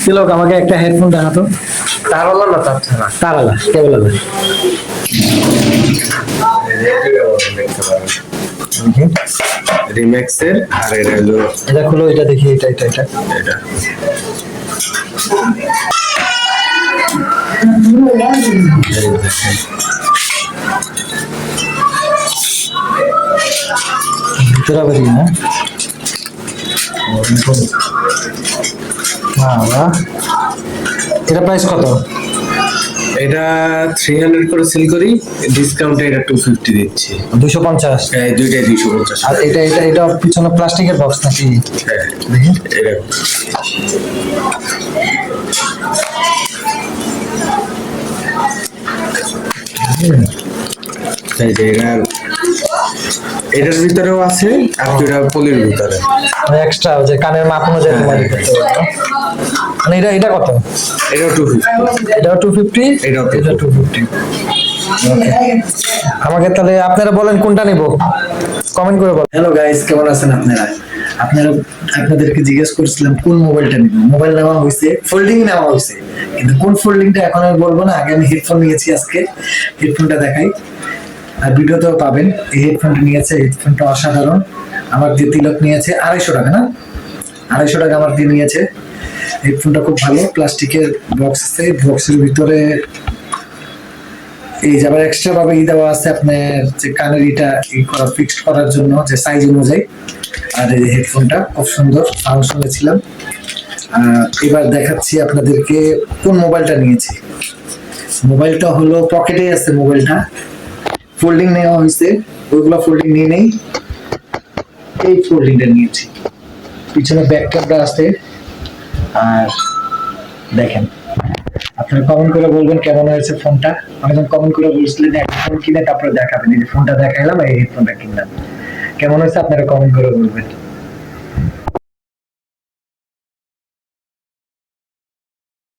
তিলক আমাকে একটা হেডফোন দেখাতো। তারওয়ালা না তার ছাড়া? তারালা কেবল আছে। রিম্যাক্সের আর এটা হলো এটা খুলো, এটা দেখি, এটা এটা এটা এটা। এই দেখেন। ভিতরে না। বাবা, এটা প্রাইস কত? এটা 300 করে সেল করি, ডিসকাউন্টে এটা 250 দিচ্ছি। 250। এই দুইটাই 250। আর এটা এটা এটা পিছনে প্লাস্টিকের বক্স নাকি? হ্যাঁ দেখি। এটা এই যে এটার ভিতরেও আছে আর দুইটা পলির ভিতরে এক্সট্রা যে কানের মাপ অনুযায়ী তোমার দিতে হবে। মানে এটা এটা কত? এটাও 250। এটাও 250, এটাও এটা 250। আমাকে তাহলে আপনারা বলেন কোনটা নিব, কমেন্ট করে বলেন। হ্যালো গাইস, কেমন আছেন আপনারা? আপনাদেরকে জিজ্ঞেস করছিলাম কোন মোবাইলটা নিব। মোবাইল নেওয়া হয়েছে, ফোল্ডিং নেওয়া হয়েছে, কিন্তু কোন ফোল্ডিংটা এখন আমি বলবো না। আগে আমি হেডফোন নিয়েছি, আজকে হেডফোনটা দেখাই আর ভিডিওতেও পাবেন। এই হেডফোনটা নিয়েছে, হেডফোনটা অসাধারণ। আমার দিয়ে তিলক নিয়েছে 250 টাকা, না 250 টাকা আমার দিয়ে নিয়েছে। হেডফোনটা খুব ভালো, প্লাস্টিকের বক্স আছে, বক্সের ভিতরে এই যে আবার এক্সট্রা ভাবে দেওয়া আছে আপনার যে কানের ইটা করা, ফিক্সড করার জন্য, যে সাইজ অনুযায়ী। আর এই হেডফোনটা খুব সুন্দর, সাউন্ড শুনেছিলাম। এবার দেখাচ্ছি আপনাদেরকে কোন মোবাইলটা নিয়েছি। মোবাইলটা হলো পকেটে আছে, মোবাইলটা ফোল্ডিং নেওয়া হয়েছে, ওইগুলো ফোল্ডিং নিয়ে নেই, এই ফোল্ডিংটা নিয়েছি। পিছনে ব্যাক ক্যামেরা আছে। আর দেখেন, আপনারা কমেন্ট করে বলবেন কেমন হয়েছে ফোনটা। অনেকজন কমেন্ট করে বলছিলেন একটা ফোন কিনে তারপরে দেখাবেন, এই যে ফোনটা দেখাইলাম, এই হেডফোনটা কিনলাম। কেমন হয়েছে আপনারা কমেন্ট করে বলবেন।